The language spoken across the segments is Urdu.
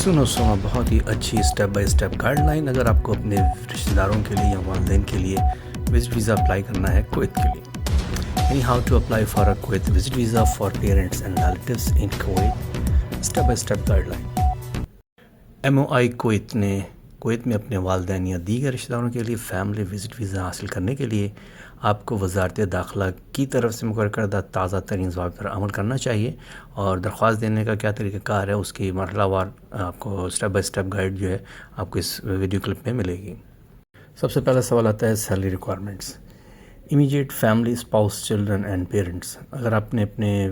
سنو بہت ہی اچھی step by step guide line اگر آپ کو اپنے رشتہ داروں کے لیے یا والدین کے لیے وزٹ ویزا اپلائی کرنا ہے کویت کے لیے، یعنی how to apply for a Kuwait visit visa for parents and relatives in Kuwait, step by step guideline. MOI Kuwait میں اپنے والدین یا دیگر رشتہ داروں کے لیے فیملی وزٹ ویزا حاصل کرنے کے لیے آپ کو وزارت داخلہ کی طرف سے مقرر کردہ تازہ ترین ضوابط پر عمل کرنا چاہیے، اور درخواست دینے کا کیا طریقہ کار ہے اس کی مرحلہ وار آپ کو اسٹیپ بائی اسٹیپ گائیڈ جو ہے آپ کو اس ویڈیو کلپ میں ملے گی۔ سب سے پہلا سوال آتا ہے salary requirements. Immediate family, spouse, children and parents. اگر آپ نے اپنے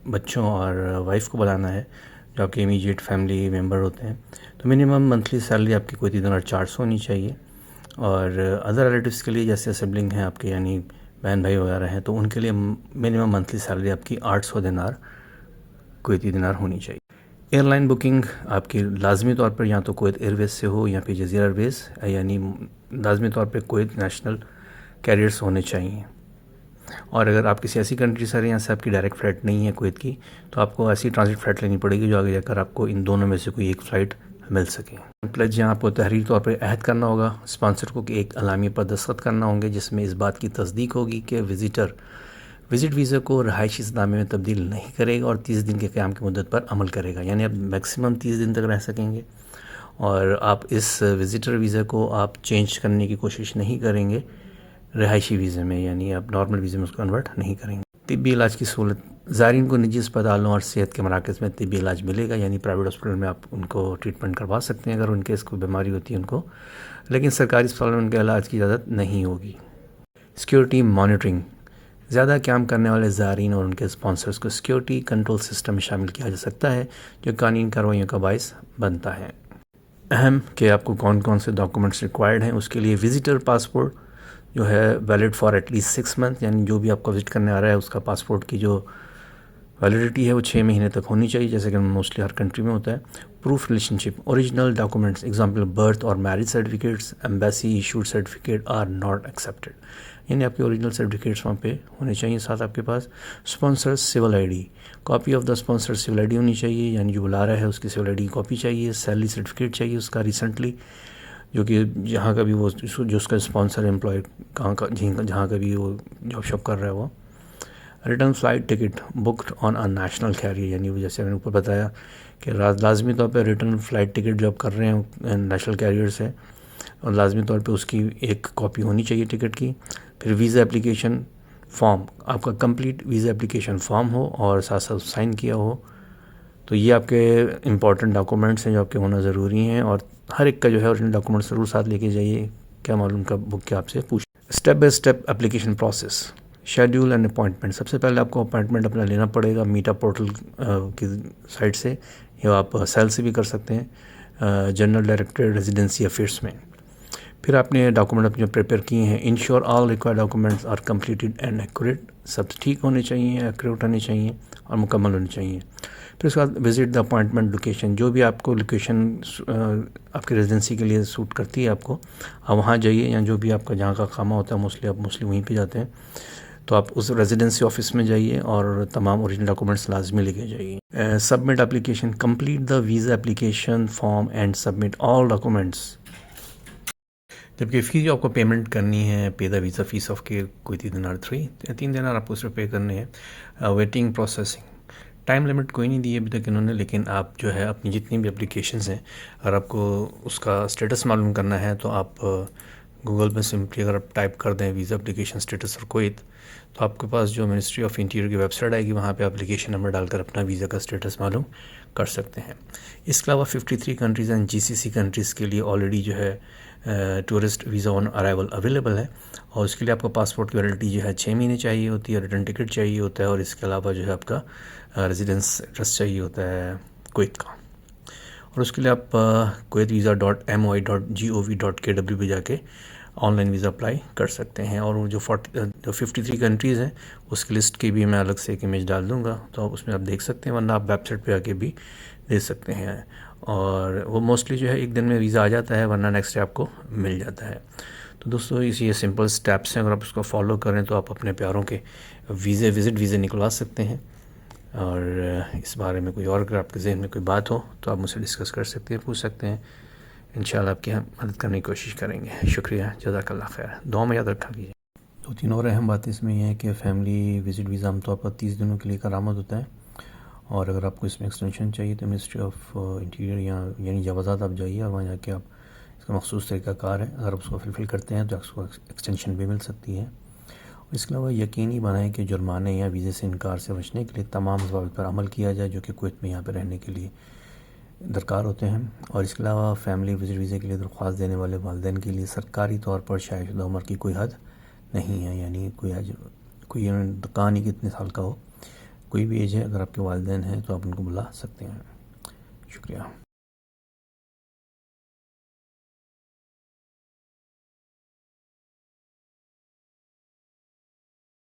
بچوں اور وائف کو بلانا ہے جو آپ کے امیجیٹ فیملی ممبر ہوتے ہیں تو منیمم منتھلی سیلری آپ کی کوئی دینار 400 ہونی چاہیے، اور ادر ریلیٹیوز کے لیے جیسے سبلنگ ہیں آپ کے یعنی بہن بھائی وغیرہ ہیں تو ان کے لیے منیمم منتھلی سیلری آپ کی 800 دینار کویتی دینار ہونی چاہیے۔ ایئر لائن بکنگ آپ کی لازمی طور پر یا تو کویت ایئر ویز سے ہو یا پھر جزیرہ ایئر ویز، یعنی لازمی طور پہ کویت نیشنل کیریئرس ہونے چاہیے، اور اگر آپ کسی ایسی کنٹری سے یہاں سے آپ کی ڈائریکٹ فلائٹ نہیں ہے کویت کی تو آپ کو ایسی ٹرانزٹ فلائٹ لینی پڑے گی جو آگے جا کر آپ کو ان دونوں میں سے کوئی ایک فلائٹ مل سکے۔ پلج یہاں آپ کو تحریری طور پر عہد کرنا ہوگا اسپانسر کو کہ ایک اعلامیے پر دستخط کرنا ہوں گے جس میں اس بات کی تصدیق ہوگی کہ وزٹ ویزا کو رہائشی اقدامے میں تبدیل نہیں کرے گا اور 30 دن کے قیام کی مدت پر عمل کرے گا، یعنی آپ میکسیمم 30 دن تک رہ سکیں گے، اور آپ اس وزٹر ویزا کو آپ چینج کرنے کی کوشش نہیں کریں گے رہائشی ویزے میں، یعنی آپ نارمل ویزے میں اس کو کنورٹ نہیں کریں گے۔ طبی علاج کی سہولت، زائرین کو نجی اسپتالوں اور صحت کے مراکز میں طبی علاج ملے گا، یعنی پرائیویٹ ہاسپٹل میں آپ ان کو ٹریٹمنٹ کروا سکتے ہیں اگر ان کے اس کو بیماری ہوتی ہے ان کو، لیکن سرکاری اسپتالوں میں ان کے علاج کی اجازت نہیں ہوگی۔ سیکیورٹی مانیٹرنگ، زیادہ قیام کرنے والے زائرین اور ان کے اسپانسرز کو سیکیورٹی کنٹرول سسٹم میں شامل کیا جا سکتا ہے جو قانونی کارروائیوں کا باعث بنتا ہے۔ اہم کہ آپ کو کون کون سے ڈاکومنٹس ریکوائرڈ ہیں، اس کے لیے وزٹر پاسپورٹ جو ہے valid for at least 6 month, یعنی جو بھی آپ کو وزٹ کرنے آ رہا ہے اس کا پاسپورٹ کی جو ویلیڈیٹی ہے وہ 6 مہینے تک ہونی چاہیے، جیسے کہ موسٹلی ہر کنٹری میں ہوتا ہے۔ Proof relationship, original documents example birth اور marriage certificates, embassy issued certificate are not accepted, یعنی آپ کے اوریجنل سرٹیفکیٹس وہاں پہ ہونے چاہیے ساتھ آپ کے پاس۔ Sponsor civil I D, copy of the sponsor civil I D ہونی چاہیے، یعنی جو بلا رہا ہے اس کی سول آئی ڈی کاپی چاہیے۔ سیلری سرٹیفکیٹ چاہیے اس کا ریسنٹلی، جو کہ جہاں کا بھی وہ جو اس کا اسپانسر امپلائی جہاں کا بھی وہ جاب شاپ کر رہا ہے وہ۔ Return flight ticket booked on a national career, یعنی وہ جیسے میں نے اوپر بتایا کہ لازمی طور پہ ریٹرن فلائٹ ٹکٹ جو آپ کر رہے ہیں نیشنل کیریئر سے، اور لازمی طور پہ اس کی ایک کاپی ہونی چاہیے ٹکٹ کی۔ پھر ویزا اپلیکیشن فارم، آپ کا کمپلیٹ ویزا اپلیکیشن فارم ہو اور ساتھ ساتھ سائن کیا ہو، تو یہ آپ کے امپورٹنٹ ڈاکومنٹس ہیں جو آپ کے ہونا ضروری ہیں، اور ہر ایک کا جو ہے اوریجنل ڈاکومنٹ ضرور ساتھ لے کے جائیے، کیا معلوم کب بک کے آپ سے پوچھ۔ Step by step application process, schedule and appointment. سب سے پہلے آپ کو اپوائنٹمنٹ اپنا لینا پڑے گا میٹا پورٹل کی سائٹ سے، یا آپ سیل سے بھی کر سکتے ہیں جنرل ڈائریکٹریٹ ریزیڈنسی افیئرس میں۔ پھر آپ نے ڈاکومنٹ اپنے پریپیئر کیے ہیں، ensure all required documents are completed and accurate, سب ٹھیک ہونے چاہیے، ایکوریٹ ہونے چاہیے اور مکمل ہونے چاہیے۔ پھر اس کے بعد وزٹ دا اپوائنٹمنٹ لوکیشن، جو بھی آپ کو لوکیشن آپ کی ریزیڈنسی کے لیے سوٹ کرتی ہے آپ کو، آپ وہاں جائیے، یا جو بھی آپ کا جہاں کا اقامہ ہوتا ہے موسٹلی وہیں پہ جاتے ہیں، تو آپ اس ریزیڈنسی آفس میں جائیے اور تمام اوریجنل ڈاکومنٹس لازمی لے کے جائیے۔ Submit application, complete the visa application form and submit all documents. جبکہ فیس جو آپ کو پیمنٹ کرنی ہے، پے دا ویزا فیس آف کے کوئی 3 دینار آپ کو اس پہ پے کرنے ہیں۔ ویٹنگ پروسیسنگ، ٹائم لمٹ کوئی نہیں دی ہے ابھی تک انہوں نے، لیکن آپ جو ہے اپنی جتنی بھی اپلیکیشنز ہیں اگر آپ کو اس کا اسٹیٹس معلوم کرنا ہے تو آپ گوگل میں سمپلی اگر آپ ٹائپ کر دیں ویزا اپلیکیشن اسٹیٹس اور کویت، تو آپ کے پاس جو منسٹری آف انٹیریئر کی ویب سائٹ آئے گی، وہاں پہ اپلیکیشن نمبر ڈال کر اپنا ویزا کا اسٹیٹس معلوم کر سکتے ہیں۔ اس کے علاوہ 53 کنٹریز اینڈ GCC کنٹریز کے لیے آلریڈی جو ہے ٹورسٹ ویزا آن ارائیول اویلیبل ہے، اور اس کے لیے آپ کا پاسپورٹ کی ویلیڈیٹی جو ہے 6 مہینے چاہیے ہوتی ہے، ریٹرن ٹکٹ چاہیے ہوتا ہے، اور اس کے علاوہ جو ہے آپ کا ریزیڈنس ایڈریس چاہیے ہوتا ہے کویت کا، اور اس کے لیے آپ kuwaitVisa.moi.gov.kw پہ جا کے آن لائن ویزا اپلائی کر سکتے ہیں۔ اور وہ جو 53 کنٹریز ہیں اس کی لسٹ کی بھی میں الگ سے ایک امیج ڈال دوں گا، تو اس میں آپ دیکھ سکتے ہیں، ورنہ آپ ویب سائٹ پہ آ کے بھی دے سکتے ہیں، اور وہ موسٹلی جو ہے ایک دن میں ویزا آ جاتا ہے، ورنہ نیکسٹ ڈے آپ کو مل جاتا ہے۔ تو دوستو یہ سمپل سٹیپس ہیں، اگر آپ اس کو فالو کریں تو آپ اپنے پیاروں کے وزٹ ویزے نکلوا سکتے ہیں۔ اور اس بارے میں کوئی اور اگر آپ کے ذہن میں کوئی بات ہو تو آپ مجھ سے ڈسکس کر سکتے ہیں، پوچھ سکتے ہیں، انشاءاللہ آپ کی ہم مدد کرنے کی کوشش کریں گے. شکریہ، جزاک اللہ خیر. دعا میں یاد رکھا کیجیے. 2-3 اور اہم باتیں اس میں یہ ہیں کہ فیملی وزٹ ویزا عام طور پر 30 دنوں کے لیے کارآمد ہوتا ہے، اور اگر آپ کو اس میں ایکسٹینشن چاہیے تو منسٹری آف انٹیریئر یعنی جوازات آپ جائیے اور وہاں جا کے آپ اس کا مخصوص طریقہ کار ہے، اگر آپ اس کو فلفل کرتے ہیں تو آپ کو ایکسٹینشن بھی مل سکتی ہے. اس کے علاوہ یقینی بنائیں کہ جرمانے یا ویزے سے انکار سے بچنے کے لیے تمام ضوابط پر عمل کیا جائے جو کہ کویت میں یہاں پہ رہنے کے لیے درکار ہوتے ہیں. اور اس کے علاوہ فیملی وزٹ ویزے کے لیے درخواست دینے والے والدین کے لیے سرکاری طور پر شائع شدہ عمر کی کوئی حد نہیں ہے، یعنی کوئی دکان ہی کتنے سال کا ہو، کوئی بھی ایج ہے، اگر آپ کے والدین ہیں تو آپ ان کو بلا سکتے ہیں. شکریہ.